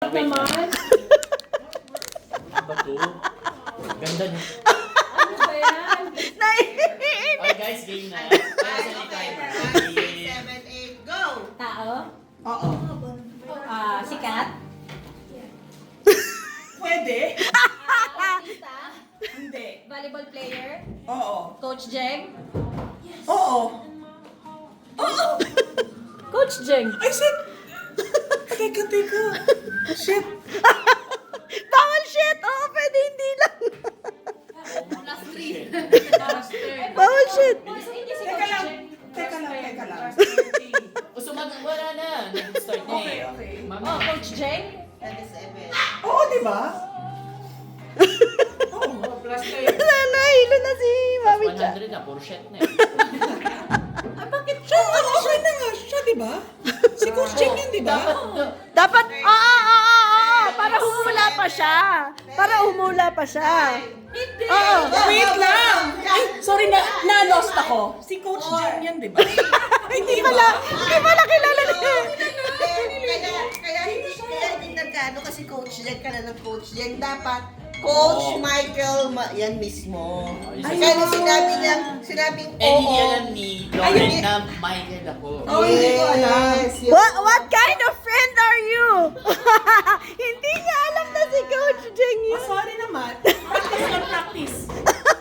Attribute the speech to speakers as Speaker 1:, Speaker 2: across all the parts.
Speaker 1: Wait lang.
Speaker 2: naman.
Speaker 1: Ano ba to? Ganda niya.
Speaker 2: Ano ba yan?
Speaker 1: Okay guys, game na. Para sa timer.
Speaker 3: 5, 6, 7, 8, go!
Speaker 2: Tao?
Speaker 3: Oo.
Speaker 2: Sikat?
Speaker 3: Pwede?
Speaker 2: Artista?
Speaker 3: Hindi.
Speaker 2: Volleyball player?
Speaker 3: Oo.
Speaker 2: Coach Jeng?
Speaker 3: Oo.
Speaker 2: Coach Jeng?
Speaker 3: Ay, shit! Teka. Shit!
Speaker 4: Bawal shit! Oo, pwede hindi lang.
Speaker 2: Plus 3.
Speaker 4: Bawal shit!
Speaker 2: Hindi si
Speaker 3: Teka
Speaker 2: Coach
Speaker 3: lang.
Speaker 2: Jeng.
Speaker 3: Teka lang.
Speaker 1: O wala na. Nag-start na eh.
Speaker 3: Okay.
Speaker 1: Mami.
Speaker 2: Oh, Coach Jeng?
Speaker 3: Oo, di ba?
Speaker 4: Nahilo na si Mami Cha.
Speaker 1: 100 na. Puro shit na eh.
Speaker 3: Siya, okay na nga siya, di ba? Si Coach Jing yun, di ba?
Speaker 4: Dapat, para humula pa siya. Para humula pa siya. Oo.
Speaker 3: Wait lang! Ay, sorry na, na-lost ako. Si Coach Jing yan, di ba?
Speaker 4: Hindi pala kilala niya.
Speaker 5: Kaya hindi nagkano kasi Coach Jen ka na ng Coach Jen. Dapat Coach Michael, yan mismo. Kaya nung sinabing
Speaker 1: Eh, hindi
Speaker 5: oo.
Speaker 1: alam ni Lauren na Michael ako.
Speaker 5: Oh, hindi ko alam.
Speaker 4: What kind of friend are you? Hindi niya alam na si Coach Jeng
Speaker 3: Oh,
Speaker 4: yun.
Speaker 3: sorry naman. Practice.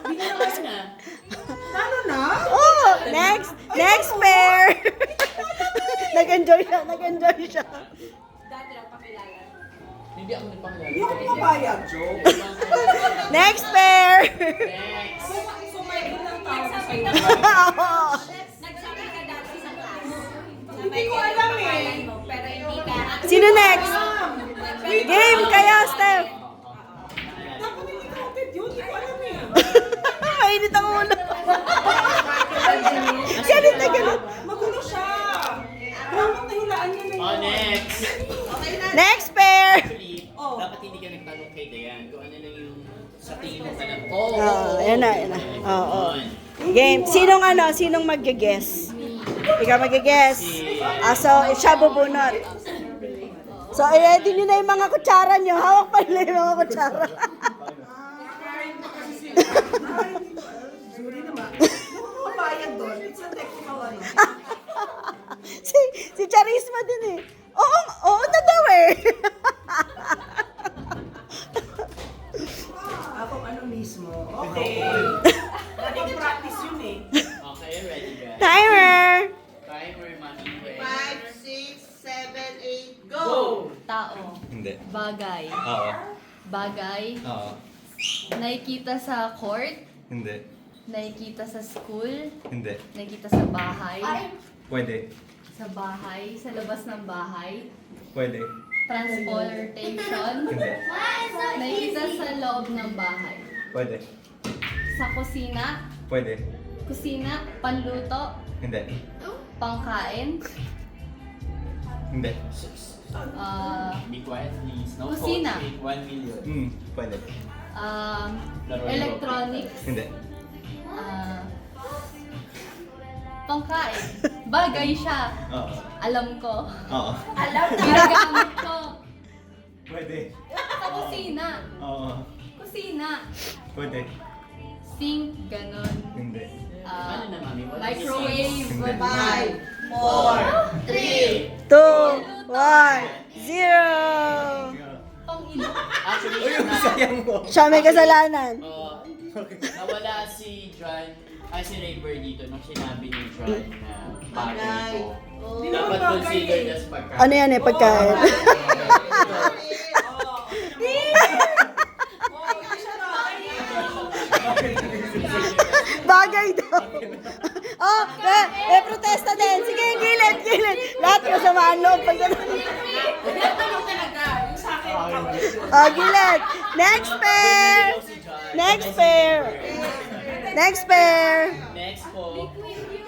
Speaker 1: Ano na?
Speaker 3: Ano na?
Speaker 4: Oh, next pair. Nag-enjoy siya.
Speaker 2: Dati lang pakilala.
Speaker 1: Hindi ako nagpakilala.
Speaker 3: Hindi ako mabayag, Joe.
Speaker 4: Next pair.
Speaker 1: Next.
Speaker 3: Sumayin lang tao sa'yo.
Speaker 4: Oo.
Speaker 2: Nagsabi ka dati sa class.
Speaker 3: Hindi ko alam eh.
Speaker 2: Pangalan mo, pero hindi ka.
Speaker 4: Sino next? Game kayo, Steph.
Speaker 3: Dapat hindi counted yun. Hindi ko alam eh.
Speaker 4: Mainit ang ulo. Galit na galit.
Speaker 3: Magulo siya. Dapat nahulaan niya na yun.
Speaker 1: Oh, next.
Speaker 4: Next pair.
Speaker 1: Actually, dapat hindi ka nagtanong kay Dayan kung ano lang yung sa tingin mo ka lang.
Speaker 4: Yan na. Oo. Game. Sinong mag-guess? Ikaw mag-guess. So, siya bubunot. So, ready nyo na yung mga kutsara nyo. Hawak pa nila yung mga kutsara.
Speaker 3: Sorry naman. Hindi ko mabayag doon. It's a technical ano.
Speaker 4: si Charisma din eh. Oo na daw eh.
Speaker 3: Ako ano mismo. Okay. Naging practice yun eh.
Speaker 1: Okay, ready guys?
Speaker 4: Timer.
Speaker 1: Timer, mami.
Speaker 5: 5, 6, 7, 8, go!
Speaker 1: Go!
Speaker 2: Tao.
Speaker 6: Hindi.
Speaker 2: Bagay.
Speaker 6: Oo.
Speaker 2: Bagay.
Speaker 6: Oo.
Speaker 2: Nakikita sa court.
Speaker 6: Hindi.
Speaker 2: Nakikita sa school.
Speaker 6: Hindi.
Speaker 2: Nakikita sa bahay.
Speaker 6: Pwede.
Speaker 2: Sa bahay. Sa labas ng bahay.
Speaker 6: Pwede.
Speaker 2: Transportation.
Speaker 6: Hindi.
Speaker 2: Nakikita sa loob ng bahay.
Speaker 6: Pwede.
Speaker 2: Sa kusina.
Speaker 6: Pwede.
Speaker 2: Kusina. Panluto.
Speaker 6: Hindi.
Speaker 2: Pangkain.
Speaker 6: Hindi.
Speaker 1: Be quiet please. No
Speaker 2: Kusina.
Speaker 1: coach, 1 million.
Speaker 6: Pwede.
Speaker 2: Electronics.
Speaker 6: Hindi.
Speaker 2: Pangkain. Bagay siya.
Speaker 6: Oo.
Speaker 2: Alam ko.
Speaker 6: Oo.
Speaker 2: Ginagamit ko.
Speaker 6: Pwede.
Speaker 2: Sa kusina.
Speaker 6: Oo.
Speaker 2: Kusina.
Speaker 6: Pwede.
Speaker 2: Sink. Ganon.
Speaker 6: Hindi.
Speaker 1: Ano na mami? What is
Speaker 2: Microwave.
Speaker 6: Hindi.
Speaker 5: 5, 4, 3,
Speaker 4: 2, 1, 0.
Speaker 2: Pang-ilo.
Speaker 1: Actually,
Speaker 6: Uy, yung sayang mo.
Speaker 4: Siya may kasalanan.
Speaker 1: nawala si John, si Rayburn dito nung sinabi ni John na bagay ko. Dapat considered as pagkain.
Speaker 4: Ano yan eh, pagkain. Bagay daw. May protesta din. Sige, gilid. Lahat kasamaan loob. Gilid. Next pair. Next pair.